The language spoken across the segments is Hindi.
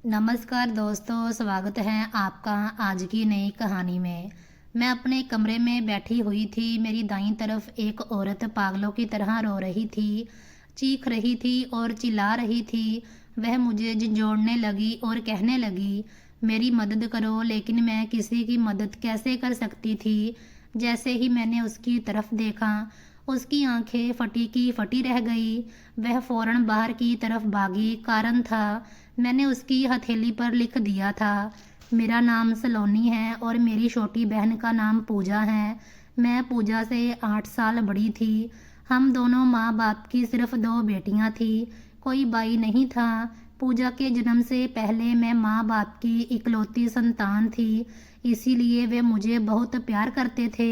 नमस्कार दोस्तों, स्वागत है आपका आज की नई कहानी में। मैं अपने कमरे में बैठी हुई थी। मेरी दाईं तरफ एक औरत पागलों की तरह रो रही थी, चीख रही थी और चिल्ला रही थी। वह मुझे झंझोड़ने लगी और कहने लगी, मेरी मदद करो। लेकिन मैं किसी की मदद कैसे कर सकती थी। जैसे ही मैंने उसकी तरफ देखा, उसकी आंखें फटी की फटी रह गई। वह फौरन बाहर की तरफ भागी। कारण था, मैंने उसकी हथेली पर लिख दिया था, मेरा नाम सलोनी है और मेरी छोटी बहन का नाम पूजा है। मैं पूजा से 8 साल बड़ी थी। हम दोनों माँ बाप की सिर्फ 2 बेटियाँ थी, कोई भाई नहीं था। पूजा के जन्म से पहले मैं माँ बाप की इकलौती संतान थी, इसीलिए वे मुझे बहुत प्यार करते थे।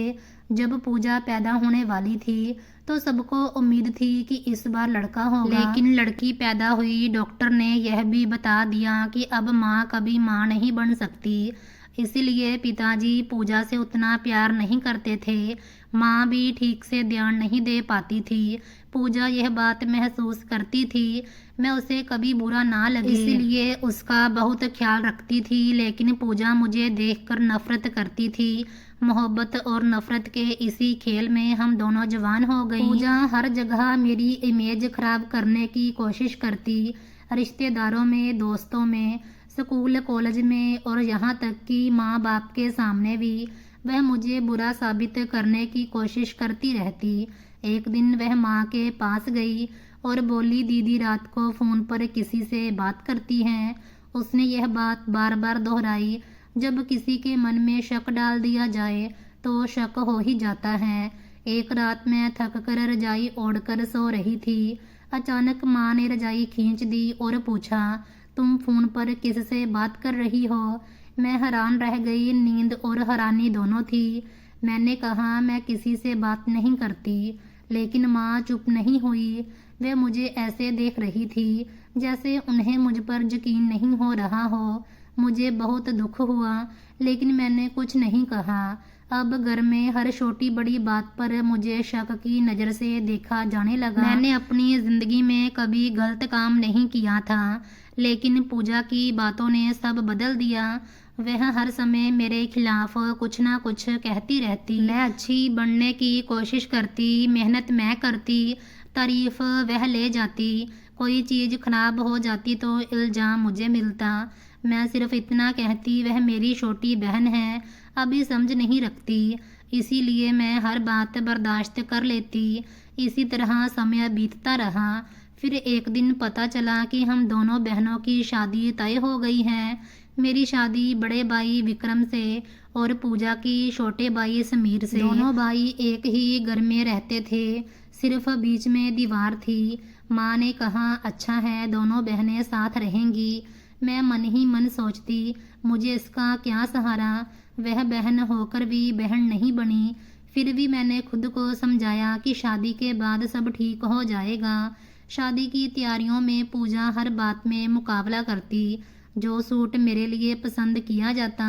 जब पूजा पैदा होने वाली थी तो सबको उम्मीद थी कि इस बार लड़का होगा, लेकिन लड़की पैदा हुई। डॉक्टर ने यह भी बता दिया कि अब माँ कभी माँ नहीं बन सकती। इसलिए पिताजी पूजा से उतना प्यार नहीं करते थे। माँ भी ठीक से ध्यान नहीं दे पाती थी। पूजा यह बात महसूस करती थी, मैं उसे कभी बुरा ना लगे, इसलिए उसका बहुत ख्याल रखती थी। लेकिन पूजा मुझे देखकर नफरत करती थी। मोहब्बत और नफरत के इसी खेल में हम दोनों जवान हो गई। पूजा हर जगह मेरी इमेज खराब करने की कोशिश करती, रिश्तेदारों में, दोस्तों में, स्कूल कॉलेज में और यहाँ तक कि माँ बाप के सामने भी वह मुझे बुरा साबित करने की कोशिश करती रहती। एक दिन वह माँ के पास गई और बोली, दीदी रात को फ़ोन पर किसी से बात करती हैं। उसने यह बात बार बार दोहराई। जब किसी के मन में शक डाल दिया जाए तो शक हो ही जाता है। एक रात मैं थक कर रजाई ओढ़कर सो रही थी। अचानक माँ ने रजाई खींच दी और पूछा, तुम फ़ोन पर किससे बात कर रही हो। मैं हैरान रह गई, नींद और हैरानी दोनों थी। मैंने कहा, मैं किसी से बात नहीं करती। लेकिन माँ चुप नहीं हुई। वे मुझे ऐसे देख रही थी जैसे उन्हें मुझ पर यकीन नहीं हो रहा हो। मुझे बहुत दुख हुआ, लेकिन मैंने कुछ नहीं कहा। अब घर में हर छोटी बड़ी बात पर मुझे शक की नज़र से देखा जाने लगा। मैंने अपनी ज़िंदगी में कभी गलत काम नहीं किया था, लेकिन पूजा की बातों ने सब बदल दिया। वह हर समय मेरे खिलाफ कुछ ना कुछ कहती रहती। मैं अच्छी बनने की कोशिश करती, मेहनत मैं करती, तारीफ वह ले जाती। कोई चीज़ खराब हो जाती तो इल्ज़ाम मुझे मिलता। मैं सिर्फ इतना कहती, वह मेरी छोटी बहन है, अभी समझ नहीं रखती। इसीलिए मैं हर बात बर्दाश्त कर लेती। इसी तरह समय बीतता रहा। फिर एक दिन पता चला कि हम दोनों बहनों की शादी तय हो गई है। मेरी शादी बड़े भाई विक्रम से और पूजा की छोटे भाई समीर से। दोनों भाई एक ही घर में रहते थे, सिर्फ बीच में दीवार थी। माँ ने कहा, अच्छा है, दोनों बहनें साथ रहेंगी। मैं मन ही मन सोचती, मुझे इसका क्या सहारा। वह बहन होकर भी बहन नहीं बनी। फिर भी मैंने खुद को समझाया कि शादी के बाद सब ठीक हो जाएगा। शादी की तैयारियों में पूजा हर बात में मुकाबला करती। जो सूट मेरे लिए पसंद किया जाता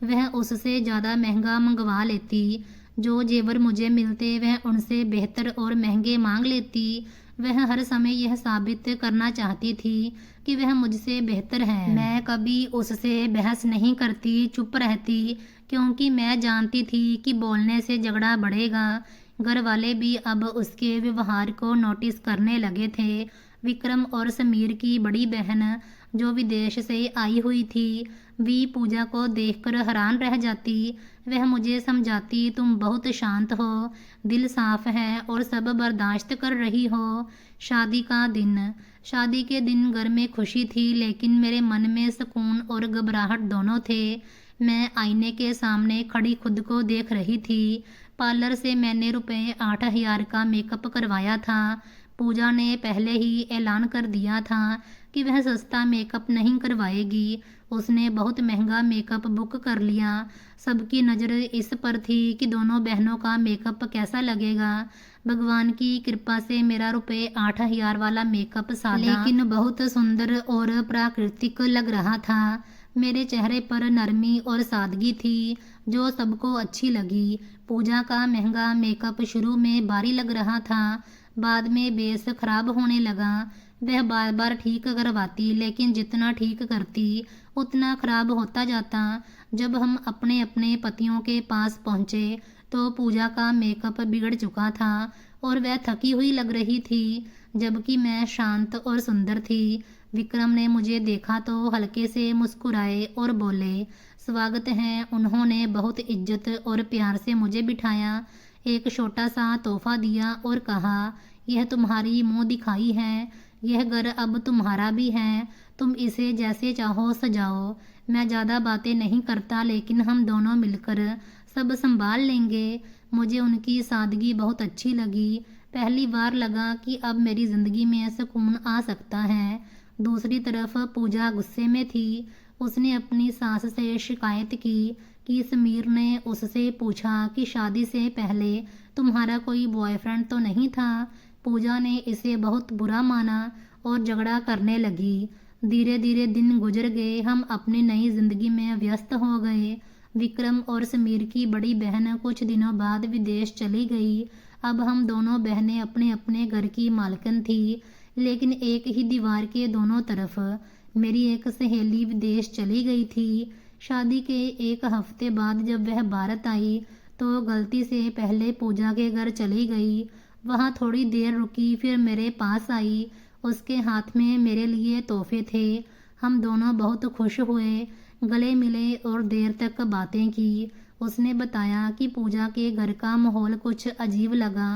वह उससे ज़्यादा महंगा मंगवा लेती। जो जेवर मुझे मिलते वह उनसे बेहतर और महंगे मांग लेती। वह हर समय यह साबित करना चाहती थी कि वह मुझसे बेहतर है। मैं कभी उससे बहस नहीं करती, चुप रहती, क्योंकि मैं जानती थी कि बोलने से झगड़ा बढ़ेगा। घर वाले भी अब उसके व्यवहार को नोटिस करने लगे थे। विक्रम और समीर की बड़ी बहन, जो विदेश से आई हुई थी, भी पूजा को देखकर हैरान रह जाती। वह मुझे समझाती, तुम बहुत शांत हो, दिल साफ है और सब बर्दाश्त कर रही हो। शादी के दिन घर में खुशी थी, लेकिन मेरे मन में सुकून और घबराहट दोनों थे। मैं आईने के सामने खड़ी खुद को देख रही थी। पार्लर से मैंने रुपये 8,000 का मेकअप करवाया था। पूजा ने पहले ही ऐलान कर दिया था कि वह सस्ता मेकअप नहीं करवाएगी। उसने बहुत महंगा मेकअप बुक कर लिया। सबकी नज़र इस पर थी कि दोनों बहनों का मेकअप कैसा लगेगा। भगवान की कृपा से मेरा रुपये 8,000 वाला मेकअप सादा लेकिन बहुत सुंदर और प्राकृतिक लग रहा था। मेरे चेहरे पर नरमी और सादगी थी जो सबको अच्छी लगी। पूजा का महंगा मेकअप शुरू में भारी लग रहा था, बाद में बेस खराब होने लगा। वह बार बार ठीक करवाती, लेकिन जितना ठीक करती उतना खराब होता जाता। जब हम अपने अपने पतियों के पास पहुँचे तो पूजा का मेकअप बिगड़ चुका था और वह थकी हुई लग रही थी, जबकि मैं शांत और सुंदर थी। विक्रम ने मुझे देखा तो हल्के से मुस्कुराए और बोले, स्वागत है। उन्होंने बहुत इज्जत और प्यार से मुझे बिठाया, एक छोटा सा तोहफा दिया और कहा, यह तुम्हारी मुंह दिखाई है, यह घर अब तुम्हारा भी है, तुम इसे जैसे चाहो सजाओ। मैं ज़्यादा बातें नहीं करता, लेकिन हम दोनों मिलकर सब संभाल लेंगे। मुझे उनकी सादगी बहुत अच्छी लगी। पहली बार लगा कि अब मेरी ज़िंदगी में सुकून आ सकता है। दूसरी तरफ पूजा गुस्से में थी। उसने अपनी सास से शिकायत की कि समीर ने उससे पूछा कि शादी से पहले तुम्हारा कोई बॉयफ्रेंड तो नहीं था। पूजा ने इसे बहुत बुरा माना और झगड़ा करने लगी। धीरे धीरे दिन गुजर गए, हम अपनी नई जिंदगी में व्यस्त हो गए। विक्रम और समीर की बड़ी बहन कुछ दिनों बाद विदेश चली गई। अब हम दोनों बहनें अपने अपने घर की मालकिन थी, लेकिन एक ही दीवार के दोनों तरफ। मेरी एक सहेली विदेश चली गई थी। शादी के एक हफ्ते बाद जब वह भारत आई तो गलती से पहले पूजा के घर चली गई। वहाँ थोड़ी देर रुकी, फिर मेरे पास आई। उसके हाथ में मेरे लिए तोहफे थे। हम दोनों बहुत खुश हुए, गले मिले और देर तक बातें की। उसने बताया कि पूजा के घर का माहौल कुछ अजीब लगा।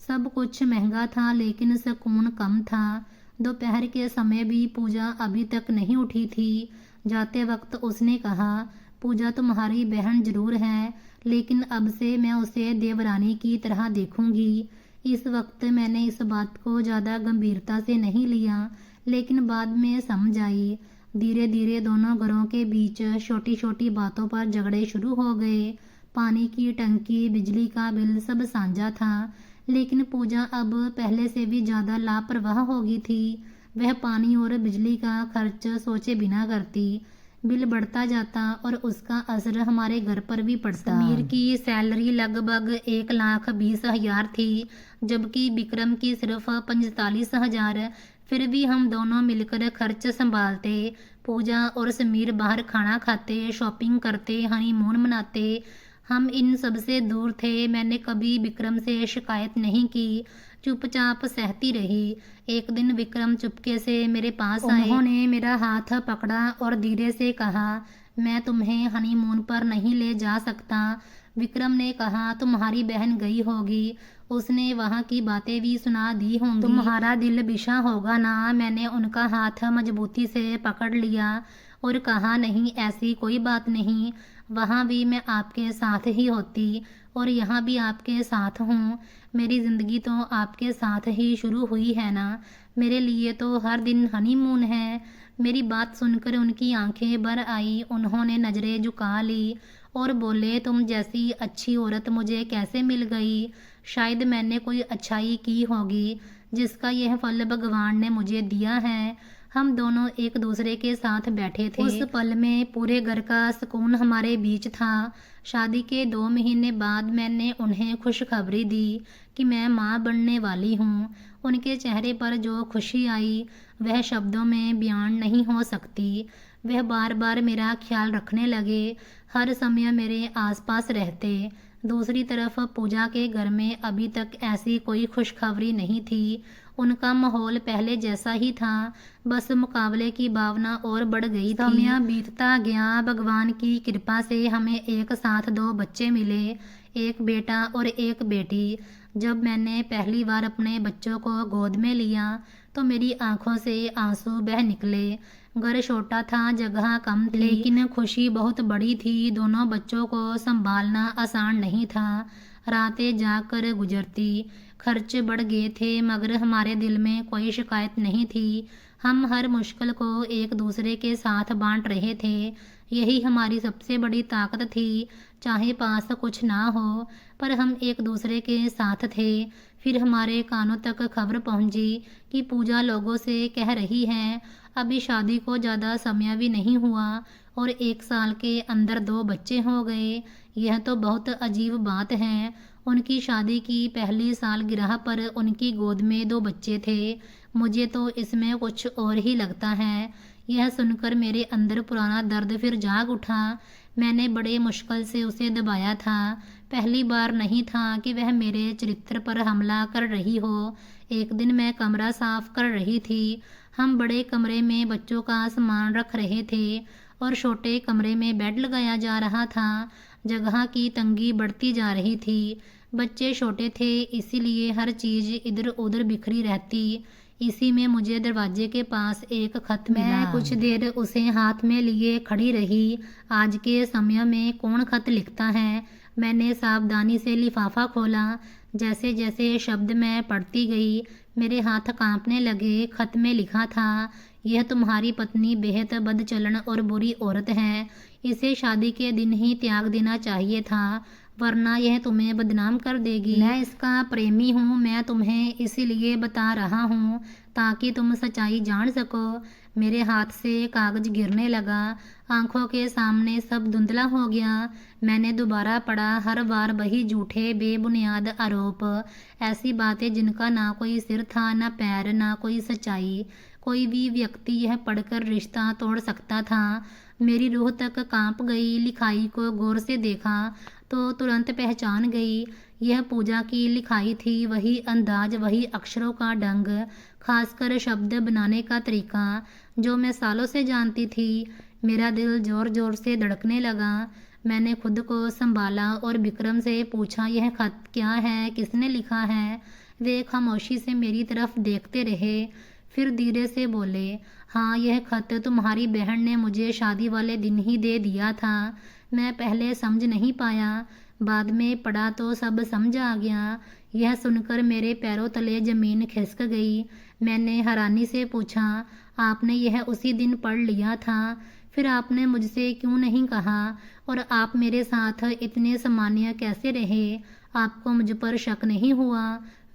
सब कुछ महंगा था, लेकिन सुकून कम था। दोपहर के समय भी पूजा अभी तक नहीं उठी थी। जाते वक्त उसने कहा, पूजा तुम्हारी बहन जरूर है, लेकिन अब से मैं उसे देवरानी की तरह देखूंगी। इस वक्त मैंने इस बात को ज़्यादा गंभीरता से नहीं लिया, लेकिन बाद में समझ आई। धीरे धीरे दोनों घरों के बीच छोटी छोटी बातों पर झगड़े शुरू हो गए। पानी की टंकी, बिजली का बिल सब साझा था, लेकिन पूजा अब पहले से भी ज़्यादा लापरवाह हो गई थी। वह पानी और बिजली का खर्च सोचे बिना करती। बिल बढ़ता जाता और उसका असर हमारे घर पर भी पड़ता। समीर की सैलरी लगभग 1,20,000 थी, जबकि विक्रम की सिर्फ 45,000। फिर भी हम दोनों मिलकर खर्च संभालते। पूजा और समीर बाहर खाना खाते, शॉपिंग करते, हनीमून मनाते। हम इन सब से दूर थे। मैंने कभी विक्रम से शिकायत नहीं की, चुपचाप सहती रही। एक दिन विक्रम चुपके से मेरे पास आए। उन्होंने मेरा हाथ पकड़ा और धीरे से कहा, मैं तुम्हें हनीमून पर नहीं ले जा सकता। विक्रम ने कहा, तुम्हारी बहन गई होगी, उसने वहाँ की बातें भी सुना दी होंगी, तुम्हारा दिल बिशा होगा ना। मैंने उनका हाथ मजबूती से पकड़ लिया और कहा, नहीं, ऐसी कोई बात नहीं। वहाँ भी मैं आपके साथ ही होती और यहाँ भी आपके साथ हूँ। मेरी ज़िंदगी तो आपके साथ ही शुरू हुई है ना। मेरे लिए तो हर दिन हनीमून है। मेरी बात सुनकर उनकी आंखें भर आई। उन्होंने नज़रें झुका ली और बोले, तुम जैसी अच्छी औरत मुझे कैसे मिल गई। शायद मैंने कोई अच्छाई की होगी, जिसका यह फल भगवान ने मुझे दिया है। हम दोनों एक दूसरे के साथ बैठे थे। उस पल में पूरे घर का सुकून हमारे बीच था। शादी के 2 महीने बाद मैंने उन्हें खुशखबरी दी कि मैं माँ बनने वाली हूँ। उनके चेहरे पर जो खुशी आई वह शब्दों में बयान नहीं हो सकती। वह बार बार मेरा ख्याल रखने लगे, हर समय मेरे आसपास रहते। दूसरी तरफ पूजा के घर में अभी तक ऐसी कोई खुशखबरी नहीं थी। उनका माहौल पहले जैसा ही था, बस मुकाबले की भावना और बढ़ गई थी। समय बीतता गया। भगवान की कृपा से हमें एक साथ 2 बच्चे मिले, एक बेटा और एक बेटी। जब मैंने पहली बार अपने बच्चों को गोद में लिया तो मेरी आंखों से आंसू बह निकले। घर छोटा था, जगह कम थी, लेकिन खुशी बहुत बड़ी थी। दोनों बच्चों को संभालना आसान नहीं था। रातें जाकर गुजरती, खर्च बढ़ गए थे, मगर हमारे दिल में कोई शिकायत नहीं थी। हम हर मुश्किल को एक दूसरे के साथ बांट रहे थे। यही हमारी सबसे बड़ी ताकत थी। चाहे पास कुछ ना हो, पर हम एक दूसरे के साथ थे। फिर हमारे कानों तक खबर पहुंची कि पूजा लोगों से कह रही है, अभी शादी को ज़्यादा समय भी नहीं हुआ और 1 साल के अंदर 2 बच्चे हो गए। यह तो बहुत अजीब बात है। उनकी शादी की पहली सालगिरह पर उनकी गोद में 2 बच्चे थे। मुझे तो इसमें कुछ और ही लगता है। यह सुनकर मेरे अंदर पुराना दर्द फिर जाग उठा। मैंने बड़े मुश्किल से उसे दबाया था। पहली बार नहीं था कि वह मेरे चरित्र पर हमला कर रही हो। एक दिन मैं कमरा साफ कर रही थी। हम बड़े कमरे में बच्चों का सामान रख रहे थे और छोटे कमरे में बेड लगाया जा रहा था। जगह की तंगी बढ़ती जा रही थी। बच्चे छोटे थे, इसीलिए हर चीज़ इधर उधर बिखरी रहती। इसी में मुझे दरवाजे के पास एक खत मिला। मैं कुछ देर उसे हाथ में लिए खड़ी रही। आज के समय में कौन खत लिखता है। मैंने सावधानी से लिफाफा खोला। जैसे जैसे शब्द मैं पढ़ती गई मेरे हाथ कांपने लगे। खत में लिखा था, यह तुम्हारी पत्नी बेहद बदचलन और बुरी औरत है। इसे शादी के दिन ही त्याग देना चाहिए था, वरना यह तुम्हें बदनाम कर देगी। मैं इसका प्रेमी हूँ। मैं तुम्हें इसीलिए बता रहा हूँ ताकि तुम सच्चाई जान सको। मेरे हाथ से कागज गिरने लगा। आंखों के सामने सब धुंधला हो गया। मैंने दोबारा पढ़ा। हर बार वही झूठे बेबुनियाद आरोप, ऐसी बातें जिनका ना कोई सिर था ना पैर, ना कोई सच्चाई। कोई भी व्यक्ति यह पढ़कर रिश्ता तोड़ सकता था। मेरी रूह तक कांप गई। लिखाई को गौर से देखा तो तुरंत पहचान गई। यह पूजा की लिखाई थी। वही अंदाज, वही अक्षरों का ढंग, खासकर शब्द बनाने का तरीका जो मैं सालों से जानती थी। मेरा दिल जोर जोर से धड़कने लगा। मैंने खुद को संभाला और विक्रम से पूछा, यह खत क्या है, किसने लिखा है। वे खामोशी से मेरी तरफ देखते रहे, फिर धीरे से बोले, हाँ, यह खत तुम्हारी बहन ने मुझे शादी वाले दिन ही दे दिया था। मैं पहले समझ नहीं पाया, बाद में पढ़ा तो सब समझ आ गया। यह सुनकर मेरे पैरों तले जमीन खिसक गई। मैंने हैरानी से पूछा, आपने यह उसी दिन पढ़ लिया था, फिर आपने मुझसे क्यों नहीं कहा, और आप मेरे साथ इतने सामान्य कैसे रहे। आपको मुझ पर शक नहीं हुआ।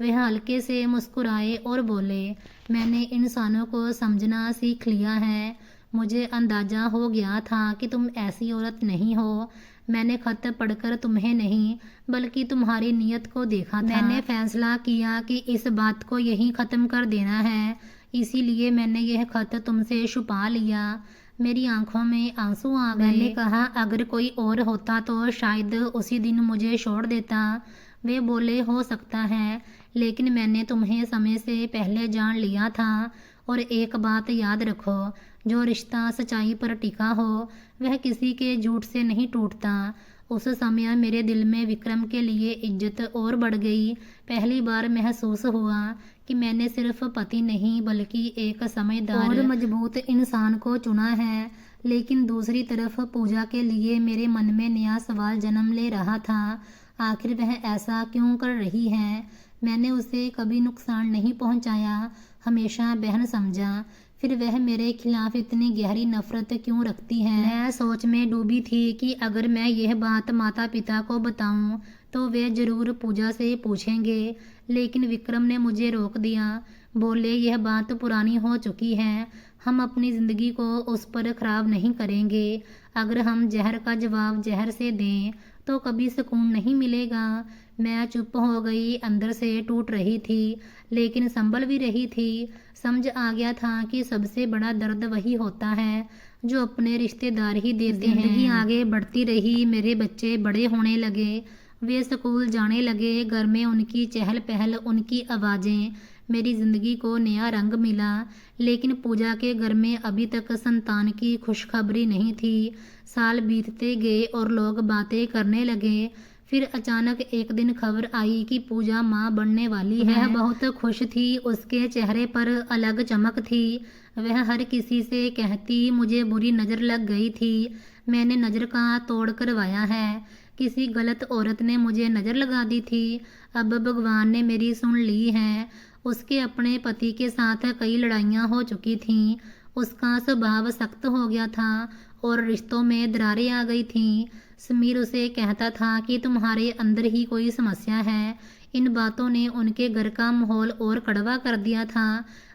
वह हल्के से मुस्कुराए और बोले, मैंने इंसानों को समझना सीख लिया है। मुझे अंदाजा हो गया था कि तुम ऐसी औरत नहीं हो। मैंने खत पढ़कर तुम्हें नहीं बल्कि तुम्हारी नीयत को देखा था। मैंने फैसला किया कि इस बात को यहीं ख़त्म कर देना है, इसीलिए मैंने यह खत तुमसे छुपा लिया। मेरी आंखों में आंसू आ गए। मैंने कहा, अगर कोई और होता तो शायद उसी दिन मुझे छोड़ देता। वे बोले, हो सकता है, लेकिन मैंने तुम्हें समय से पहले जान लिया था। और एक बात याद रखो, जो रिश्ता सच्चाई पर टिका हो वह किसी के झूठ से नहीं टूटता। उस समय मेरे दिल में विक्रम के लिए इज्जत और बढ़ गई। पहली बार महसूस हुआ कि मैंने सिर्फ पति नहीं बल्कि एक समझदार और मजबूत इंसान को चुना है। लेकिन दूसरी तरफ पूजा के लिए मेरे मन में नया सवाल जन्म ले रहा था, आखिर वह ऐसा क्यों कर रही है। मैंने उसे कभी नुकसान नहीं पहुंचाया, हमेशा बहन समझा, फिर वह मेरे खिलाफ इतनी गहरी नफरत क्यों रखती है। मैं सोच में डूबी थी कि अगर मैं यह बात माता पिता को बताऊं तो वे जरूर पूजा से पूछेंगे, लेकिन विक्रम ने मुझे रोक दिया। बोले, यह बात पुरानी हो चुकी है, हम अपनी ज़िंदगी को उस पर खराब नहीं करेंगे। अगर हम जहर का जवाब जहर से दें तो कभी सुकून नहीं मिलेगा। मैं चुप हो गई, अंदर से टूट रही थी लेकिन संभल भी रही थी। समझ आ गया था कि सबसे बड़ा दर्द वही होता है जो अपने रिश्तेदार ही देते हैं। जिंदगी आगे बढ़ती रही, मेरे बच्चे बड़े होने लगे, वे स्कूल जाने लगे। घर में उनकी चहल पहल, उनकी आवाज़ें, मेरी ज़िंदगी को नया रंग मिला। लेकिन पूजा के घर में अभी तक संतान की खुशखबरी नहीं थी। साल बीतते गए और लोग बातें करने लगे। फिर अचानक एक दिन खबर आई कि पूजा माँ बनने वाली है। वह बहुत खुश थी, उसके चेहरे पर अलग चमक थी। वह हर किसी से कहती, मुझे बुरी नज़र लग गई थी, मैंने नज़र का तोड़ करवाया है, किसी गलत औरत ने मुझे नज़र लगा दी थी, अब भगवान ने मेरी सुन ली है। उसके अपने पति के साथ कई लड़ाइयाँ हो चुकी थीं। उसका स्वभाव सख्त हो गया था और रिश्तों में दरारें आ गई थीं। समीर उसे कहता था कि तुम्हारे अंदर ही कोई समस्या है। इन बातों ने उनके घर का माहौल और कड़वा कर दिया था।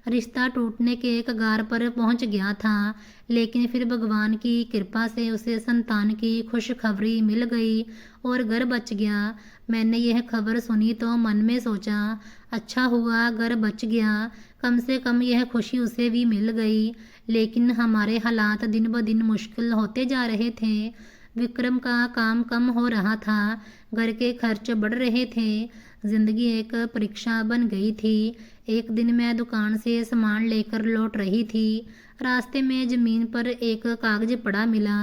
रिश्ता टूटने के कगार पर पहुंच गया था, लेकिन फिर भगवान की कृपा से उसे संतान की खुशखबरी मिल गई और घर बच गया। मैंने यह खबर सुनी तो मन में सोचा, अच्छा हुआ घर बच गया, कम से कम यह खुशी उसे भी मिल गई। लेकिन हमारे हालात दिन ब दिन मुश्किल होते जा रहे थे। विक्रम का काम कम हो रहा था, घर के खर्च बढ़ रहे थे, जिंदगी एक परीक्षा बन गई थी। एक दिन मैं दुकान से सामान लेकर लौट रही थी। रास्ते में जमीन पर एक कागज पड़ा मिला।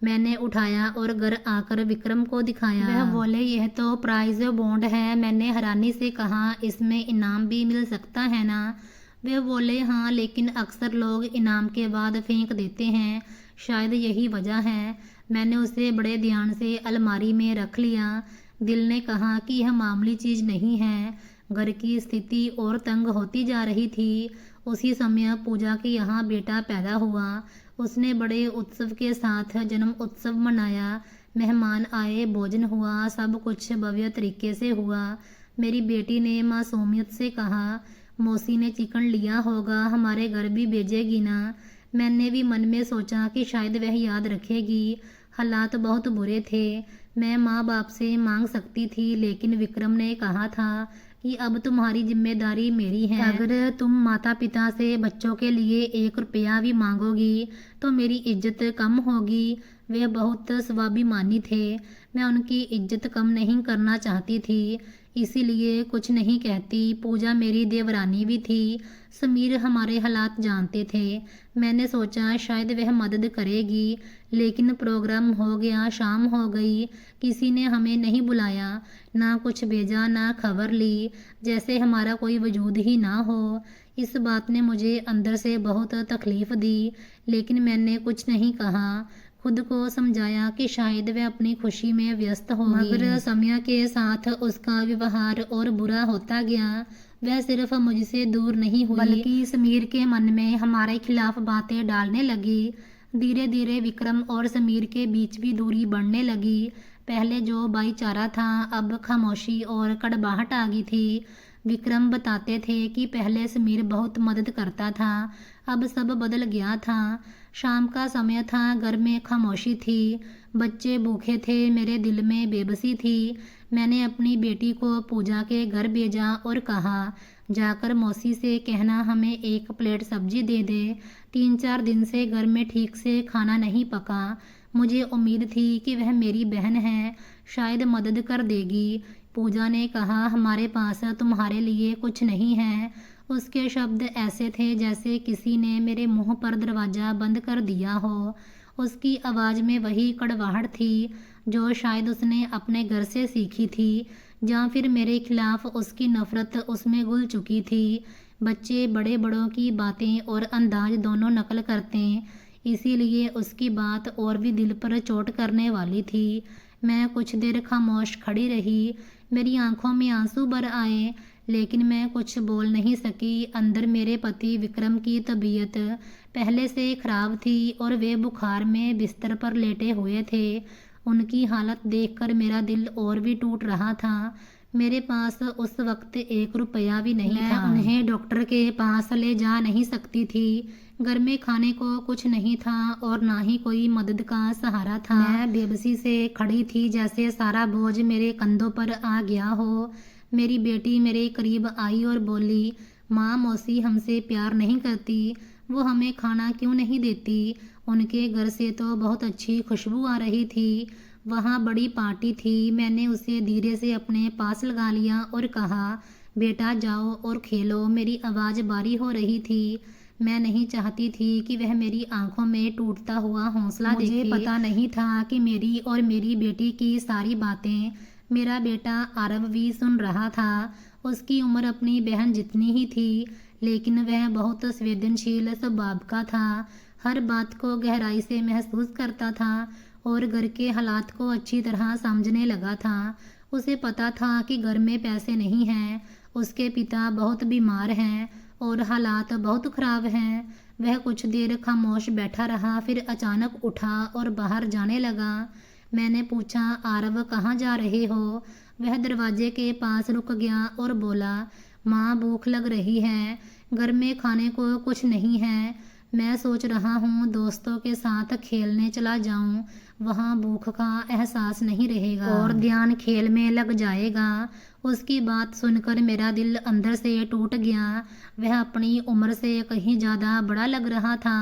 मैंने उठाया और घर आकर विक्रम को दिखाया। वह बोले, यह तो प्राइज बॉन्ड है। मैंने हैरानी से कहा, इसमें इनाम भी मिल सकता है ना? वह बोले, हाँ, लेकिन अक्सर लोग इनाम के बाद फेंक देते हैं, शायद यही वजह है। मैंने उसे बड़े ध्यान से अलमारी में रख लिया। दिल ने कहा कि यह मामूली चीज़ नहीं है। घर की स्थिति और तंग होती जा रही थी। उसी समय पूजा के यहाँ बेटा पैदा हुआ। उसने बड़े उत्सव के साथ जन्म उत्सव मनाया। मेहमान आए, भोजन हुआ, सब कुछ भव्य तरीके से हुआ। मेरी बेटी ने मासूमियत से कहा, मौसी ने चिकन लिया होगा, हमारे घर भी भेजेगी ना? मैंने भी मन में सोचा कि शायद वह याद रखेगी। हालात बहुत बुरे थे। मैं माँ बाप से मांग सकती थी, लेकिन विक्रम ने कहा था कि अब तुम्हारी जिम्मेदारी मेरी है। अगर तुम माता पिता से बच्चों के लिए 1 रुपया भी मांगोगी तो मेरी इज्जत कम होगी। वे बहुत स्वाभिमानी थे। मैं उनकी इज्जत कम नहीं करना चाहती थी, इसीलिए कुछ नहीं कहती। पूजा मेरी देवरानी भी थी। समीर हमारे हालात जानते थे। मैंने सोचा शायद वह मदद करेगी, लेकिन प्रोग्राम हो गया, शाम हो गई, किसी ने हमें नहीं बुलाया, ना कुछ भेजा, ना खबर ली, जैसे हमारा कोई वजूद ही ना हो। इस बात ने मुझे अंदर से बहुत तकलीफ दी, लेकिन मैंने कुछ नहीं कहा। खुद को समझाया कि शायद वह अपनी खुशी में व्यस्त होगी। मगर समय के साथ उसका व्यवहार और बुरा होता गया। वह सिर्फ मुझसे दूर नहीं हुई, बल्कि समीर के मन में हमारे खिलाफ बातें डालने लगी। धीरे धीरे विक्रम और समीर के बीच भी दूरी बढ़ने लगी। पहले जो भाईचारा था, अब खामोशी और कड़वाहट आ गई थी। विक्रम बताते थे कि पहले समीर बहुत मदद करता था, अब सब बदल गया था। शाम का समय था, घर में खामोशी थी, बच्चे भूखे थे, मेरे दिल में बेबसी थी। मैंने अपनी बेटी को पूजा के घर भेजा और कहा, जाकर मौसी से कहना हमें 1 प्लेट सब्जी दे दे। 3-4 दिन से घर में ठीक से खाना नहीं पका। मुझे उम्मीद थी कि वह मेरी बहन है, शायद मदद कर देगी। पूजा ने कहा, हमारे पास तुम्हारे लिए कुछ नहीं है। उसके शब्द ऐसे थे जैसे किसी ने मेरे मुंह पर दरवाज़ा बंद कर दिया हो। उसकी आवाज़ में वही कड़वाहट थी जो शायद उसने अपने घर से सीखी थी, या फिर मेरे खिलाफ उसकी नफ़रत उसमें घुल चुकी थी। बच्चे बड़े बड़ों की बातें और अंदाज दोनों नकल करते, इसीलिए उसकी बात और भी दिल पर चोट करने वाली थी। मैं कुछ देर खामोश खड़ी रही। मेरी आंखों में आंसू भर आए, लेकिन मैं कुछ बोल नहीं सकी। अंदर मेरे पति विक्रम की तबीयत पहले से खराब थी और वे बुखार में बिस्तर पर लेटे हुए थे। उनकी हालत देखकर मेरा दिल और भी टूट रहा था। मेरे पास उस वक्त 1 रुपया भी नहीं था। मैं उन्हें डॉक्टर के पास ले जा नहीं सकती थी। घर में खाने को कुछ नहीं था और ना ही कोई मदद का सहारा था। मैं बेबसी से खड़ी थी, जैसे सारा बोझ मेरे कंधों पर आ गया हो। मेरी बेटी मेरे करीब आई और बोली, माँ, मौसी हमसे प्यार नहीं करती, वो हमें खाना क्यों नहीं देती? उनके घर से तो बहुत अच्छी खुशबू आ रही थी, वहाँ बड़ी पार्टी थी। मैंने उसे धीरे से अपने पास लगा लिया और कहा, बेटा जाओ और खेलो। मेरी आवाज़ भारी हो रही थी। मैं नहीं चाहती थी कि वह मेरी आंखों में टूटता हुआ हौसला देखे। मुझे पता नहीं था कि मेरी और मेरी बेटी की सारी बातें मेरा बेटा आरव भी सुन रहा था। उसकी उम्र अपनी बहन जितनी ही थी, लेकिन वह बहुत संवेदनशील स्वभाव का था। हर बात को गहराई से महसूस करता था और घर के हालात को अच्छी तरह समझने लगा था। उसे पता था कि घर में पैसे नहीं हैं, उसके पिता बहुत बीमार हैं और हालात बहुत ख़राब हैं। वह कुछ देर खामोश बैठा रहा, फिर अचानक उठा और बाहर जाने लगा। मैंने पूछा, आरव कहाँ जा रहे हो? वह दरवाजे के पास रुक गया और बोला, माँ भूख लग रही है, घर में खाने को कुछ नहीं है। मैं सोच रहा हूँ दोस्तों के साथ खेलने चला जाऊँ, वहाँ भूख का एहसास नहीं रहेगा और ध्यान खेल में लग जाएगा। उसकी बात सुनकर मेरा दिल अंदर से टूट गया। वह अपनी उम्र से कहीं ज़्यादा बड़ा लग रहा था।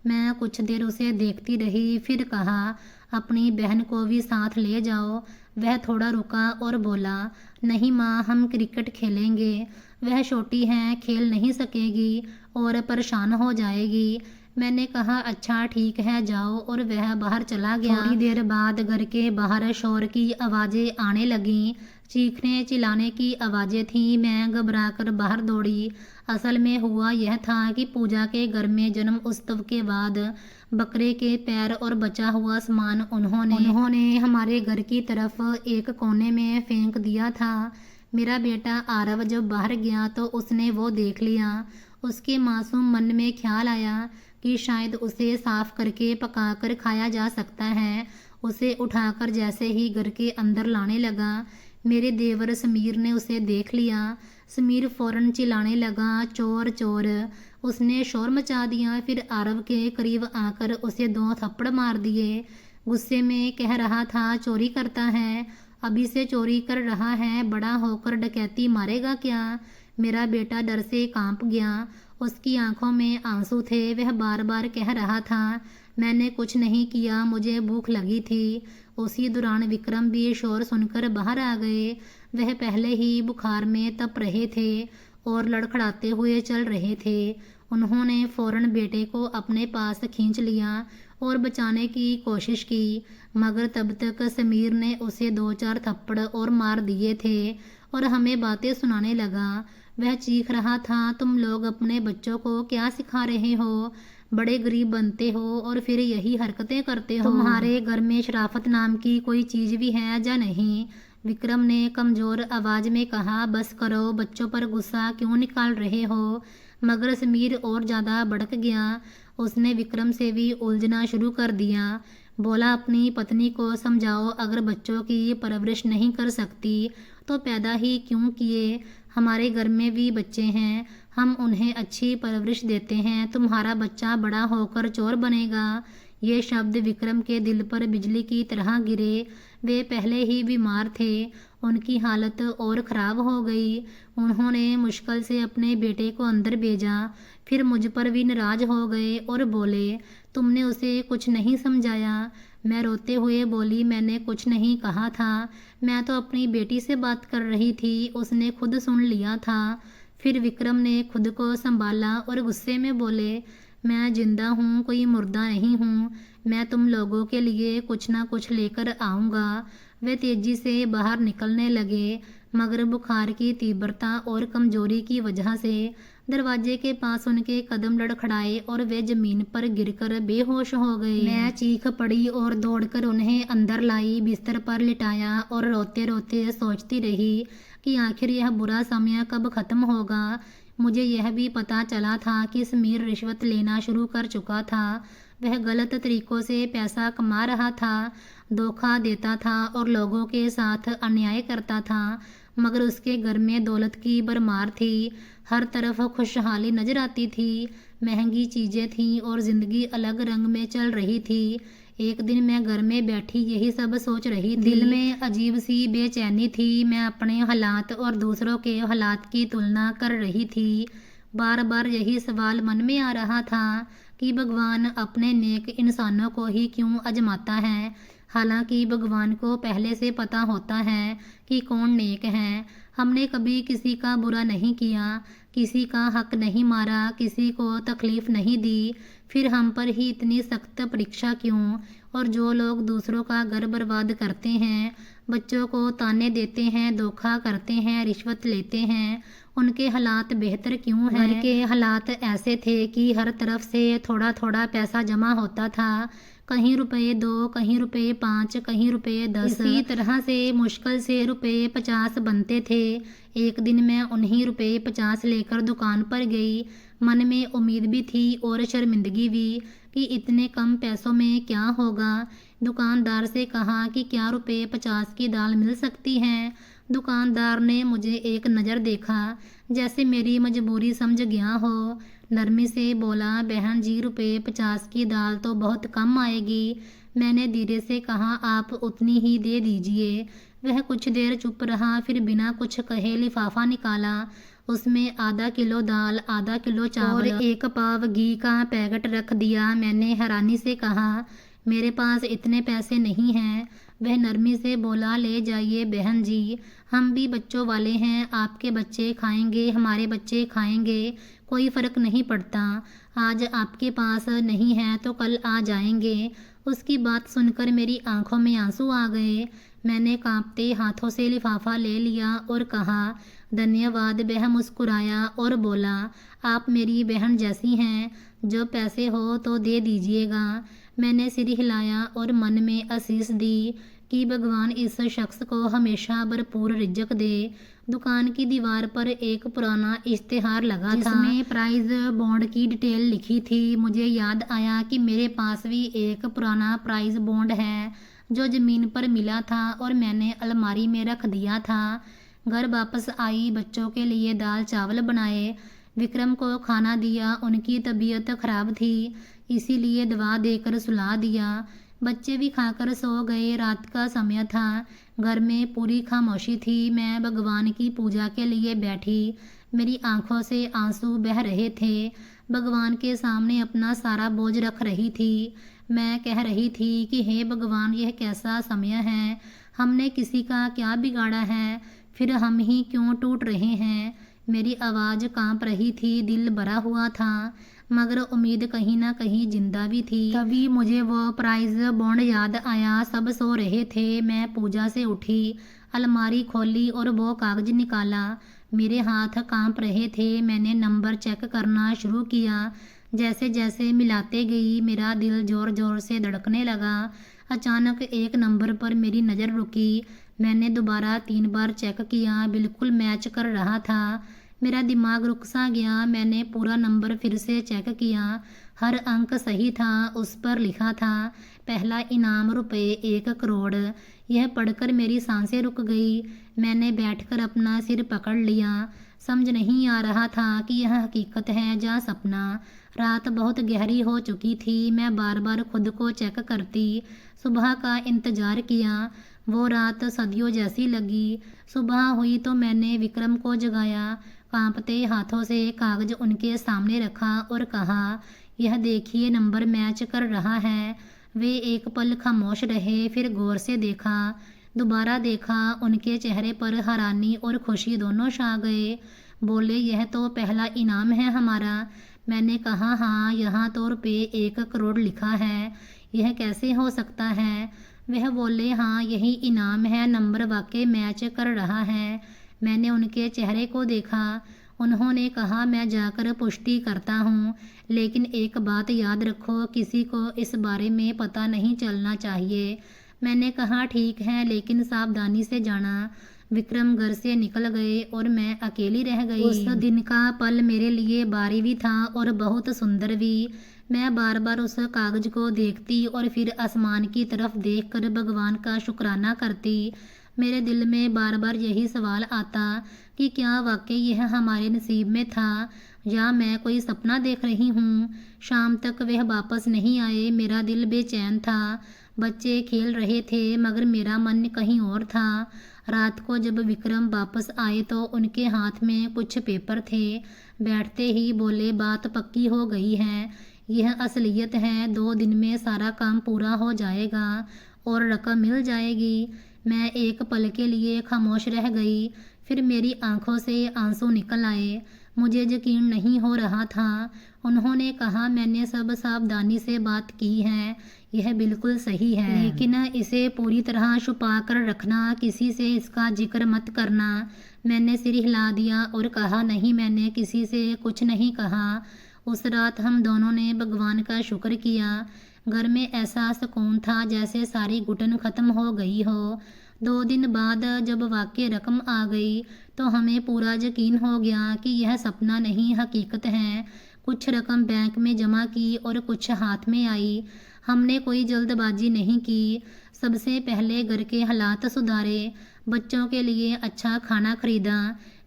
मैं कुछ देर उसे देखती रही, फिर कहा, अपनी बहन को भी साथ ले जाओ। वह थोड़ा रुका और बोला, नहीं माँ, हम क्रिकेट खेलेंगे। वह छोटी है, खेल नहीं सकेगी और परेशान हो जाएगी। मैंने कहा, अच्छा ठीक है, जाओ, और वह बाहर चला गया। थोड़ी देर बाद घर के बाहर शोर की आवाज़ें आने लगीं, चीखने चिल्लाने की आवाज़ें थीं। मैं घबराकर बाहर दौड़ी। असल में हुआ यह था कि पूजा के घर में जन्म उत्सव के बाद बकरे के पैर और बचा हुआ सामान उन्होंने हमारे घर की तरफ एक कोने में फेंक दिया था। मेरा बेटा आरव जब बाहर गया तो उसने वो देख लिया। उसके मासूम मन में ख्याल आया कि शायद उसे साफ करके पकाकर खाया जा सकता है। उसे उठाकर जैसे ही घर के अंदर लाने लगा, मेरे देवर समीर ने उसे देख लिया। समीर फौरन चिल्लाने लगा, चोर चोर। उसने शोर मचा दिया, फिर आरव के करीब आकर उसे 2 थप्पड़ मार दिए। गुस्से में कह रहा था, चोरी करता है, अभी से चोरी कर रहा है, बड़ा होकर डकैती मारेगा क्या। मेरा बेटा डर से कांप गया। उसकी आंखों में आंसू थे। वह बार बार कह रहा था, मैंने कुछ नहीं किया, मुझे भूख लगी थी। उसी दौरान विक्रम भी शोर सुनकर बाहर आ गए। वह पहले ही बुखार में तप रहे थे और लड़खड़ाते हुए चल रहे थे। उन्होंने फौरन बेटे को अपने पास खींच लिया और बचाने की कोशिश की, मगर तब तक समीर ने उसे 2-4 थप्पड़ और मार दिए थे और हमें बातें सुनाने लगा। वह चीख रहा था, तुम लोग अपने बच्चों को क्या सिखा रहे हो, बड़े गरीब बनते हो और फिर यही हरकतें करते हो। तुम्हारे घर में शराफत नाम की कोई चीज़ भी है या नहीं। विक्रम ने कमज़ोर आवाज़ में कहा, बस करो, बच्चों पर गुस्सा क्यों निकाल रहे हो। मगर समीर और ज़्यादा भड़क गया। उसने विक्रम से भी उलझना शुरू कर दिया। बोला, अपनी पत्नी को समझाओ, अगर बच्चों की परवरिश नहीं कर सकती तो पैदा ही क्यों किए। हमारे घर में भी बच्चे हैं, हम उन्हें अच्छी परवरिश देते हैं। तुम्हारा बच्चा बड़ा होकर चोर बनेगा। ये शब्द विक्रम के दिल पर बिजली की तरह गिरे। वे पहले ही बीमार थे, उनकी हालत और ख़राब हो गई। उन्होंने मुश्किल से अपने बेटे को अंदर भेजा, फिर मुझ पर भी नाराज़ हो गए और बोले, तुमने उसे कुछ नहीं समझाया। मैं रोते हुए बोली, मैंने कुछ नहीं कहा था, मैं तो अपनी बेटी से बात कर रही थी, उसने खुद सुन लिया था। फिर विक्रम ने खुद को संभाला और गुस्से में बोले, मैं जिंदा हूँ, कोई मुर्दा नहीं हूँ। मैं तुम लोगों के लिए कुछ ना कुछ लेकर आऊँगा। वे तेज़ी से बाहर निकलने लगे, मगर बुखार की तीव्रता और कमजोरी की वजह से दरवाजे के पास उनके कदम लड़खड़ाए और वे जमीन पर गिरकर बेहोश हो गए। मैं चीख पड़ी और दौड़कर उन्हें अंदर लाई, बिस्तर पर लिटाया और रोते रोते सोचती रही कि आखिर यह बुरा समय कब ख़त्म होगा। मुझे यह भी पता चला था कि समीर रिश्वत लेना शुरू कर चुका था। वह गलत तरीक़ों से पैसा कमा रहा था, धोखा देता था और लोगों के साथ अन्याय करता था। मगर उसके घर में दौलत की भरमार थी, हर तरफ खुशहाली नजर आती थी, महंगी चीज़ें थीं और ज़िंदगी अलग रंग में चल रही थी। एक दिन मैं घर में बैठी यही सब सोच रही थी। दिल में अजीब सी बेचैनी थी। मैं अपने हालात और दूसरों के हालात की तुलना कर रही थी। बार बार यही सवाल मन में आ रहा था कि भगवान अपने नेक इंसानों को ही क्यों आजमाता है, हालांकि भगवान को पहले से पता होता है कि कौन नेक है। हमने कभी किसी का बुरा नहीं किया, किसी का हक नहीं मारा, किसी को तकलीफ़ नहीं दी, फिर हम पर ही इतनी सख्त परीक्षा क्यों। और जो लोग दूसरों का घर बर्बाद करते हैं, बच्चों को ताने देते हैं, धोखा करते हैं, रिश्वत लेते हैं, उनके हालात बेहतर क्यों हैं। घर के हालात ऐसे थे कि हर तरफ से थोड़ा थोड़ा पैसा जमा होता था, कहीं रुपए 2, कहीं रुपए 5, कहीं रुपए 10। इसी तरह से मुश्किल से रुपए 50 बनते थे। एक दिन मैं उन्हीं रुपए 50 लेकर दुकान पर गई। मन में उम्मीद भी थी और शर्मिंदगी भी कि इतने कम पैसों में क्या होगा। दुकानदार से कहा कि क्या रुपए 50 की दाल मिल सकती है। दुकानदार ने मुझे एक नज़र देखा, जैसे मेरी मजबूरी समझ गया हो। नरमी से बोला, बहन जी ₹50 की दाल तो बहुत कम आएगी। मैंने धीरे से कहा, आप उतनी ही दे दीजिए। वह कुछ देर चुप रहा, फिर बिना कुछ कहे लिफाफा निकाला। उसमें आधा किलो दाल, आधा किलो चावल और 1 पाव घी का पैकेट रख दिया। मैंने हैरानी से कहा, मेरे पास इतने पैसे नहीं हैं। वह नरमी से बोला, ले जाइए बहन जी, हम भी बच्चों वाले हैं। आपके बच्चे खाएंगे, हमारे बच्चे खाएंगे, कोई फ़र्क नहीं पड़ता। आज आपके पास नहीं है तो कल आ जाएंगे। उसकी बात सुनकर मेरी आंखों में आंसू आ गए। मैंने कांपते हाथों से लिफाफा ले लिया और कहा, धन्यवाद। वह मुस्कुराया और बोला, आप मेरी बहन जैसी हैं, जो पैसे हो तो दे दीजिएगा। मैंने सिर हिलाया और मन में आशीष दी कि भगवान इस शख्स को हमेशा भरपूर रिज़्क दे। दुकान की दीवार पर एक पुराना इश्तिहार लगा था, जिसमें प्राइज बॉन्ड की डिटेल लिखी थी। मुझे याद आया कि मेरे पास भी एक पुराना प्राइज बॉन्ड है, जो ज़मीन पर मिला था और मैंने अलमारी में रख दिया था। घर वापस आई, बच्चों के लिए दाल चावल बनाए, विक्रम को खाना दिया। उनकी तबीयत खराब थी, इसीलिए दवा देकर सुला दिया। बच्चे भी खाकर सो गए। रात का समय था, घर में पूरी खामोशी थी। मैं भगवान की पूजा के लिए बैठी, मेरी आंखों से आंसू बह रहे थे। भगवान के सामने अपना सारा बोझ रख रही थी। मैं कह रही थी कि हे भगवान, यह कैसा समय है, हमने किसी का क्या बिगाड़ा है, फिर हम ही क्यों टूट रहे हैं। मेरी आवाज़ कांप रही थी, दिल भरा हुआ था, मगर उम्मीद कहीं ना कहीं जिंदा भी थी। तभी मुझे वो प्राइज बॉन्ड याद आया। सब सो रहे थे। मैं पूजा से उठी, अलमारी खोली और वो कागज निकाला। मेरे हाथ कांप रहे थे। मैंने नंबर चेक करना शुरू किया। जैसे जैसे मिलाते गई, मेरा दिल जोर जोर से धड़कने लगा। अचानक एक नंबर पर मेरी नज़र रुकी। मैंने दोबारा 3 बार चेक किया, बिल्कुल मैच कर रहा था। मेरा दिमाग रुक सा गया। मैंने पूरा नंबर फिर से चेक किया, हर अंक सही था। उस पर लिखा था, पहला इनाम ₹1 करोड़। यह पढ़कर मेरी सांसें रुक गई। मैंने बैठकर अपना सिर पकड़ लिया। समझ नहीं आ रहा था कि यह हकीकत है या सपना। रात बहुत गहरी हो चुकी थी। मैं बार बार खुद को चेक करती, सुबह का इंतज़ार किया। वो रात सदियों जैसी लगी। सुबह हुई तो मैंने विक्रम को जगाया। कांपते हाथों से कागज उनके सामने रखा और कहा, यह देखिए, नंबर मैच कर रहा है। वे एक पल खामोश रहे, फिर गौर से देखा, दोबारा देखा। उनके चेहरे पर हैरानी और खुशी दोनों छा गए। बोले, यह तो पहला इनाम है हमारा। मैंने कहा, हाँ, यहाँ तो ₹1 करोड़ लिखा है, यह कैसे हो सकता है। वह बोले, हाँ, यही इनाम है, नंबर वाकई मैच कर रहा है। मैंने उनके चेहरे को देखा। उन्होंने कहा, मैं जाकर पुष्टि करता हूँ, लेकिन एक बात याद रखो, किसी को इस बारे में पता नहीं चलना चाहिए। मैंने कहा, ठीक है, लेकिन सावधानी से जाना। विक्रम घर से निकल गए और मैं अकेली रह गई। उस दिन का पल मेरे लिए भारी भी था और बहुत सुंदर भी। मैं बार बार उस कागज को देखती और फिर आसमान की तरफ देखकर भगवान का शुक्राना करती। मेरे दिल में बार बार यही सवाल आता कि क्या वाकई यह हमारे नसीब में था या मैं कोई सपना देख रही हूँ। शाम तक वह वापस नहीं आए। मेरा दिल बेचैन था। बच्चे खेल रहे थे, मगर मेरा मन कहीं और था। रात को जब विक्रम वापस आए तो उनके हाथ में कुछ पेपर थे। बैठते ही बोले, बात पक्की हो गई है, यह असलियत है। 2 दिन में सारा काम पूरा हो जाएगा और रकम मिल जाएगी। मैं एक पल के लिए खामोश रह गई, फिर मेरी आंखों से आंसू निकल आए। मुझे यकीन नहीं हो रहा था। उन्होंने कहा, मैंने सब सावधानी से बात की है, यह बिल्कुल सही है, लेकिन इसे पूरी तरह छुपा कर रखना, किसी से इसका जिक्र मत करना। मैंने सिर हिला दिया और कहा, नहीं, मैंने किसी से कुछ नहीं कहा। उस रात हम दोनों ने भगवान का शुक्र किया। घर में ऐसा सुकून था जैसे सारी घुटन खत्म हो गई हो। 2 दिन बाद जब वाकई रकम आ गई तो हमें पूरा यकीन हो गया कि यह सपना नहीं, हकीकत है। कुछ रकम बैंक में जमा की और कुछ हाथ में आई। हमने कोई जल्दबाजी नहीं की। सबसे पहले घर के हालात सुधारे। बच्चों के लिए अच्छा खाना खरीदा,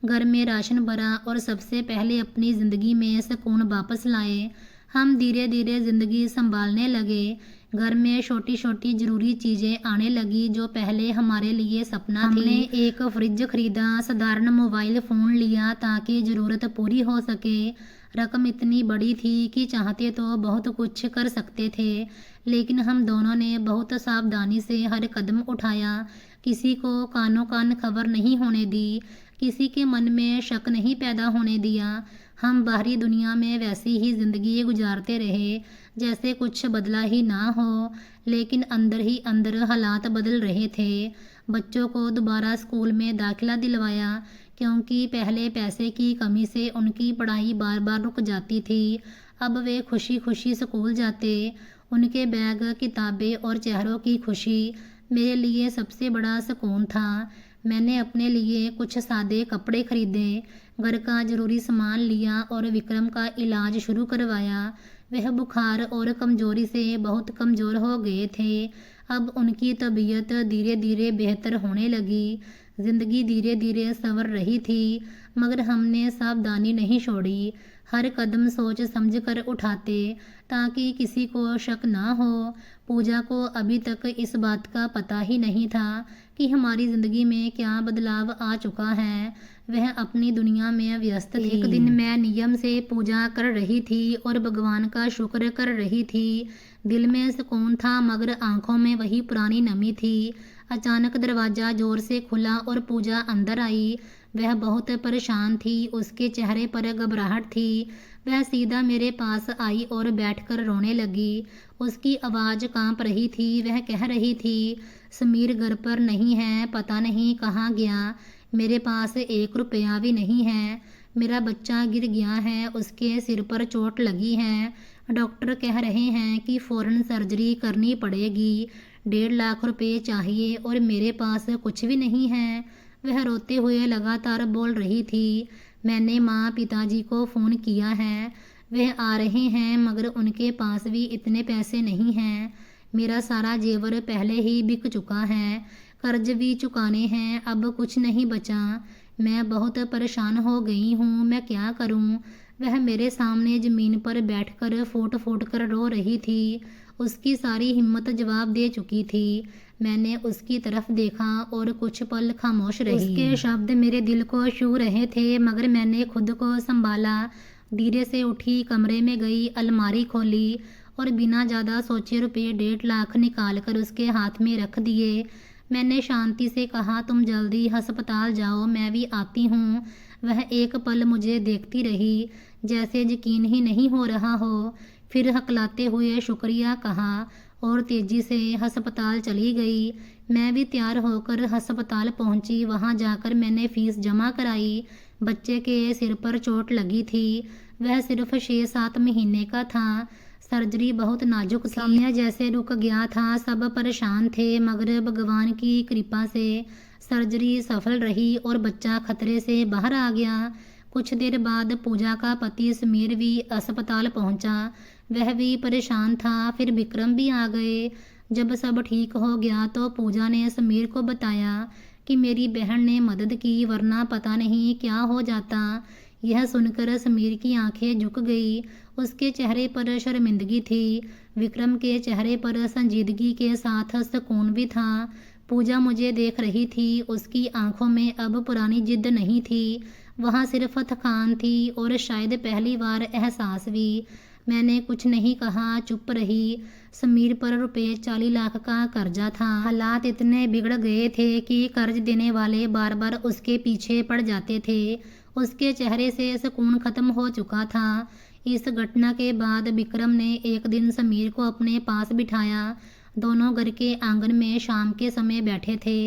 घर में राशन भरा और सबसे पहले अपनी ज़िंदगी में सुकून वापस लाए। हम धीरे धीरे ज़िंदगी संभालने लगे। घर में छोटी छोटी ज़रूरी चीज़ें आने लगी जो पहले हमारे लिए सपना थी। हमने एक फ्रिज खरीदा, साधारण मोबाइल फ़ोन लिया ताकि ज़रूरत पूरी हो सके। रकम इतनी बड़ी थी कि चाहते तो बहुत कुछ कर सकते थे, लेकिन हम दोनों ने बहुत सावधानी से हर कदम उठाया। किसी को कानो कान खबर नहीं होने दी, किसी के मन में शक नहीं पैदा होने दिया। हम बाहरी दुनिया में वैसी ही ज़िंदगी गुजारते रहे जैसे कुछ बदला ही ना हो, लेकिन अंदर ही अंदर हालात बदल रहे थे। बच्चों को दोबारा स्कूल में दाखिला दिलवाया, क्योंकि पहले पैसे की कमी से उनकी पढ़ाई बार बार रुक जाती थी। अब वे खुशी खुशी स्कूल जाते। उनके बैग, किताबें और चेहरों की खुशी मेरे लिए सबसे बड़ा सुकून था। मैंने अपने लिए कुछ सादे कपड़े खरीदे, घर का ज़रूरी सामान लिया और विक्रम का इलाज शुरू करवाया। वह बुखार और कमज़ोरी से बहुत कमज़ोर हो गए थे। अब उनकी तबीयत धीरे धीरे बेहतर होने लगी। ज़िंदगी धीरे धीरे संवर रही थी, मगर हमने सावधानी नहीं छोड़ी। हर कदम सोच समझ कर उठाते ताकि किसी को शक ना हो। पूजा को अभी तक इस बात का पता ही नहीं था कि हमारी ज़िंदगी में क्या बदलाव आ चुका है। वह अपनी दुनिया में व्यस्त थी। एक दिन मैं नियम से पूजा कर रही थी और भगवान का शुक्र कर रही थी। दिल में सुकून था, मगर आंखों में वही पुरानी नमी थी। अचानक दरवाज़ा जोर से खुला और पूजा अंदर आई। वह बहुत परेशान थी, उसके चेहरे पर घबराहट थी। वह सीधा मेरे पास आई और बैठकर रोने लगी। उसकी आवाज़ कांप रही थी। वह कह रही थी, समीर घर पर नहीं है, पता नहीं कहाँ गया। मेरे पास 1 रुपया भी नहीं है। मेरा बच्चा गिर गया है, उसके सिर पर चोट लगी है। डॉक्टर कह रहे हैं कि फ़ौरन सर्जरी करनी पड़ेगी। 1.5 लाख रुपए चाहिए और मेरे पास कुछ भी नहीं है। वह रोते हुए लगातार बोल रही थी। मैंने माँ पिताजी को फ़ोन किया है, वह आ रहे हैं, मगर उनके पास भी इतने पैसे नहीं हैं। मेरा सारा जेवर पहले ही बिक चुका है, कर्ज भी चुकाने हैं, अब कुछ नहीं बचा। मैं बहुत परेशान हो गई हूँ, मैं क्या करूँ। वह मेरे सामने ज़मीन पर बैठकर फूट फूट कर रो रही थी। उसकी सारी हिम्मत जवाब दे चुकी थी। मैंने उसकी तरफ देखा और कुछ पल खामोश रही। उसके शब्द मेरे दिल को छू रहे थे, मगर मैंने खुद को संभाला। धीरे से उठी, कमरे में गई, अलमारी खोली और बिना ज़्यादा सोचे रुपये 1.5 लाख निकाल कर उसके हाथ में रख दिए। मैंने शांति से कहा, तुम जल्दी अस्पताल जाओ, मैं भी आती हूँ। वह एक पल मुझे देखती रही, जैसे यकीन ही नहीं हो रहा हो। फिर हकलाते हुए शुक्रिया कहा और तेज़ी से अस्पताल चली गई। मैं भी तैयार होकर अस्पताल पहुंची। वहां जाकर मैंने फ़ीस जमा कराई। बच्चे के सिर पर चोट लगी थी। वह सिर्फ 6-7 महीने का था। सर्जरी बहुत नाजुक थी। समय जैसे रुक गया था। सब परेशान थे, मगर भगवान की कृपा से सर्जरी सफल रही और बच्चा खतरे से बाहर आ गया। कुछ देर बाद पूजा का पति समीर भी अस्पताल पहुंचा। वह भी परेशान था। फिर विक्रम भी आ गए। जब सब ठीक हो गया तो पूजा ने समीर को बताया कि मेरी बहन ने मदद की, वरना पता नहीं क्या हो जाता। यह सुनकर समीर की आंखें झुक गई। उसके चेहरे पर शर्मिंदगी थी। विक्रम के चेहरे पर संजीदगी के साथ सुकून भी था। पूजा मुझे देख रही थी। उसकी आंखों में अब पुरानी जिद नहीं थी, वहाँ सिर्फ थकान थी और शायद पहली बार एहसास भी। मैंने कुछ नहीं कहा, चुप रही। समीर पर रुपये 40 लाख का कर्जा था। हालात इतने बिगड़ गए थे कि कर्ज देने वाले बार बार उसके पीछे पड़ जाते थे। उसके चेहरे से सुकून खत्म हो चुका था। इस घटना के बाद विक्रम ने एक दिन समीर को अपने पास बिठाया। दोनों घर के आंगन में शाम के समय बैठे थे।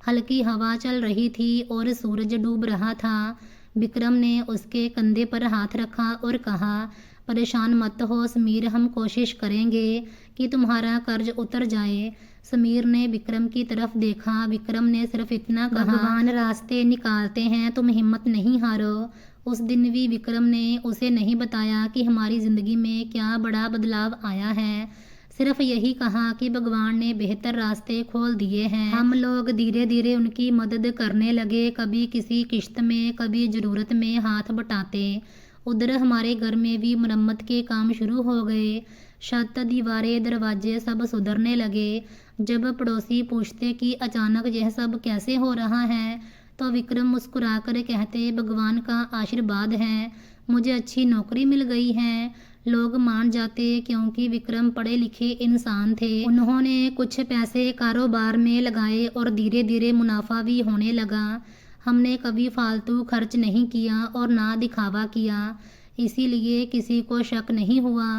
हल्की हवा चल रही थी और सूरज डूब रहा था। विक्रम ने उसके कंधे पर हाथ रखा और कहा, परेशान मत हो समीर, हम कोशिश करेंगे कि तुम्हारा कर्ज उतर जाए। समीर ने विक्रम की तरफ देखा। विक्रम ने सिर्फ इतना कहा, भगवान रास्ते निकालते हैं, तुम हिम्मत नहीं हारो। उस दिन भी विक्रम ने उसे नहीं बताया कि हमारी ज़िंदगी में क्या बड़ा बदलाव आया है। सिर्फ यही कहा कि भगवान ने बेहतर रास्ते खोल दिए हैं। हम लोग धीरे धीरे उनकी मदद करने लगे, कभी किसी किश्त में, कभी ज़रूरत में हाथ बटाते। उधर हमारे घर में भी मरम्मत के काम शुरू हो गए। छत, दीवारें, दरवाजे सब सुधरने लगे। जब पड़ोसी पूछते कि अचानक यह सब कैसे हो रहा है, तो विक्रम मुस्कुराकर कहते, भगवान का आशीर्वाद है, मुझे अच्छी नौकरी मिल गई है। लोग मान जाते क्योंकि विक्रम पढ़े लिखे इंसान थे। उन्होंने कुछ पैसे कारोबार में लगाए और धीरे धीरे मुनाफा भी होने लगा। हमने कभी फालतू खर्च नहीं किया और ना दिखावा किया, इसीलिए किसी को शक नहीं हुआ।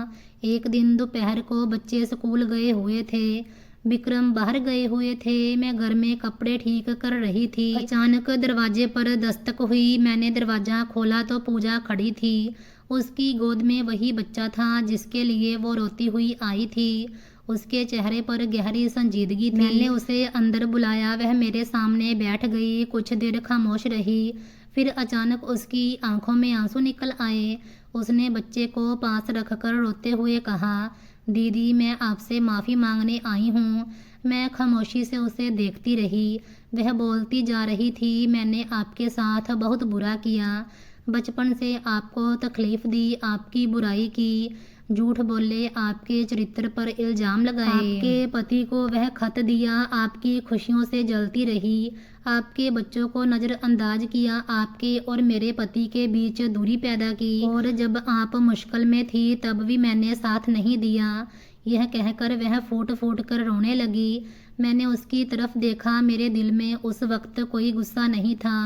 एक दिन दोपहर को बच्चे स्कूल गए हुए थे, विक्रम बाहर गए हुए थे, मैं घर में कपड़े ठीक कर रही थी। अचानक दरवाजे पर दस्तक हुई। मैंने दरवाज़ा खोला तो पूजा खड़ी थी। उसकी गोद में वही बच्चा था जिसके लिए वो रोती हुई आई थी। उसके चेहरे पर गहरी संजीदगी थी। मैंने उसे अंदर बुलाया, वह मेरे सामने बैठ गई। कुछ देर खामोश रही, फिर अचानक उसकी आंखों में आंसू निकल आए। उसने बच्चे को पास रखकर रोते हुए कहा, दीदी मैं आपसे माफ़ी मांगने आई हूँ। मैं खामोशी से उसे देखती रही। वह बोलती जा रही थी, मैंने आपके साथ बहुत बुरा किया, बचपन से आपको तकलीफ़ दी, आपकी बुराई की, झूठ बोले, आपके चरित्र पर इल्ज़ाम लगाए, आपके पति को वह खत दिया, आपकी खुशियों से जलती रही, आपके बच्चों को नज़रअंदाज किया, आपके और मेरे पति के बीच दूरी पैदा की, और जब आप मुश्किल में थी तब भी मैंने साथ नहीं दिया। यह कहकर वह फूट फूट कर रोने लगी। मैंने उसकी तरफ देखा। मेरे दिल में उस वक्त कोई गुस्सा नहीं था।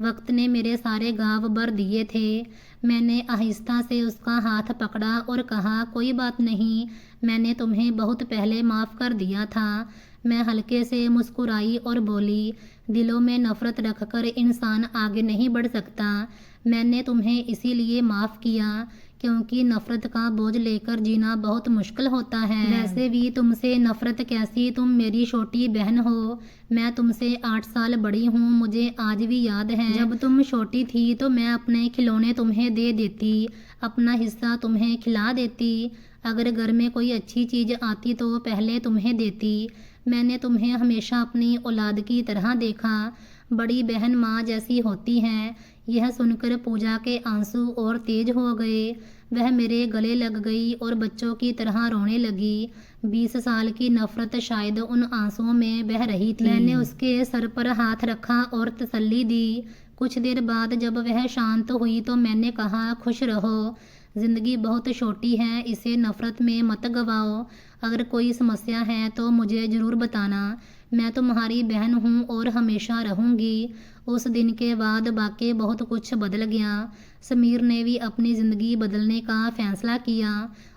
वक्त ने मेरे सारे घाव भर दिए थे। मैंने आहिस्ता से उसका हाथ पकड़ा और कहा, कोई बात नहीं, मैंने तुम्हें बहुत पहले माफ़ कर दिया था। मैं हल्के से मुस्कुराई और बोली, दिलों में नफ़रत रखकर इंसान आगे नहीं बढ़ सकता। मैंने तुम्हें इसीलिए माफ़ किया क्योंकि नफ़रत का बोझ लेकर जीना बहुत मुश्किल होता है। वैसे भी तुमसे नफ़रत कैसी, तुम मेरी छोटी बहन हो। मैं तुमसे 8 साल बड़ी हूँ। मुझे आज भी याद है, जब तुम छोटी थी तो मैं अपने खिलौने तुम्हें दे देती, अपना हिस्सा तुम्हें खिला देती। अगर घर में कोई अच्छी चीज़ आती तो पहले तुम्हें देती। मैंने तुम्हें हमेशा अपनी औलाद की तरह देखा। बड़ी बहन माँ जैसी होती हैं। यह सुनकर पूजा के आंसू और तेज हो गए। वह मेरे गले लग गई और बच्चों की तरह रोने लगी। 20 साल की नफ़रत शायद उन आंसुओं में बह रही थी। मैंने उसके सर पर हाथ रखा और तसल्ली दी। कुछ देर बाद जब वह शांत हुई तो मैंने कहा, खुश रहो, ज़िंदगी बहुत छोटी है, इसे नफ़रत में मत गवाओ। अगर कोई समस्या है तो मुझे ज़रूर बताना, मैं तुम्हारी बहन हूँ और हमेशा रहूँगी। उस दिन के बाद वाकई बहुत कुछ बदल गया। समीर ने भी अपनी ज़िंदगी बदलने का फैसला किया।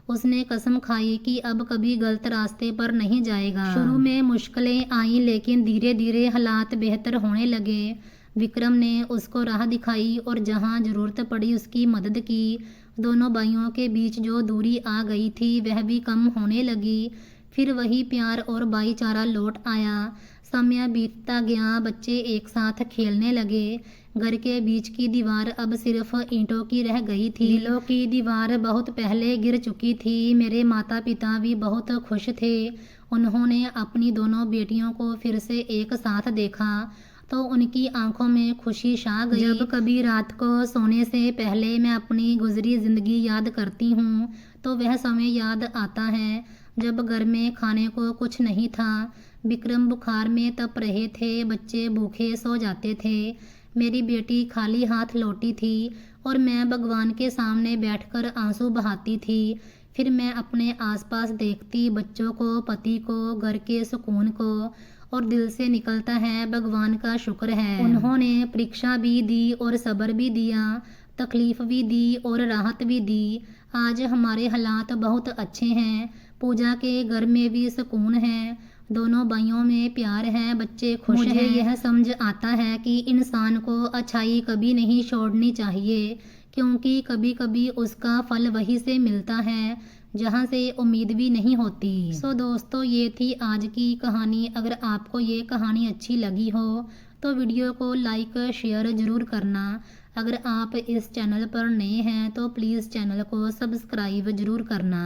उसने कसम खाई कि अब कभी गलत रास्ते पर नहीं जाएगा। शुरू में मुश्किलें आईं, लेकिन धीरे धीरे हालात बेहतर होने लगे। विक्रम ने उसको राह दिखाई और जहाँ ज़रूरत पड़ी उसकी मदद की। दोनों भाइयों के बीच जो दूरी आ गई थी वह भी कम होने लगी। फिर वही प्यार और भाईचारा लौट आया। समय बीतता गया, बच्चे एक साथ खेलने लगे। घर के बीच की दीवार अब सिर्फ ईंटों की रह गई थी। दिलों की दीवार बहुत पहले गिर चुकी थी। मेरे माता पिता भी बहुत खुश थे। उन्होंने अपनी दोनों बेटियों को फिर से एक साथ देखा तो उनकी आंखों में खुशी छा गई। जब कभी रात को सोने से पहले मैं अपनी गुजरी ज़िंदगी याद करती हूँ तो वह समय याद आता है जब घर में खाने को कुछ नहीं था। विक्रम बुखार में तप रहे थे, बच्चे भूखे सो जाते थे, मेरी बेटी खाली हाथ लौटी थी और मैं भगवान के सामने बैठकर आंसू बहाती थी। फिर मैं अपने आसपास देखती, बच्चों को, पति को, घर के सुकून को, और दिल से निकलता है भगवान का शुक्र है। उन्होंने परीक्षा भी दी और सब्र भी दिया, तकलीफ़ भी दी और राहत भी दी। आज हमारे हालात बहुत अच्छे हैं। पूजा के घर में भी सुकून है, दोनों भाइयों में प्यार है, बच्चे खुश हैं। मुझे यह समझ आता है कि इंसान को अच्छाई कभी नहीं छोड़नी चाहिए, क्योंकि कभी कभी उसका फल वहीं से मिलता है जहाँ से उम्मीद भी नहीं होती। सो दोस्तों, ये थी आज की कहानी। अगर आपको ये कहानी अच्छी लगी हो तो वीडियो को लाइक शेयर ज़रूर करना। अगर आप इस चैनल पर नए हैं तो प्लीज़ चैनल को सब्सक्राइब ज़रूर करना।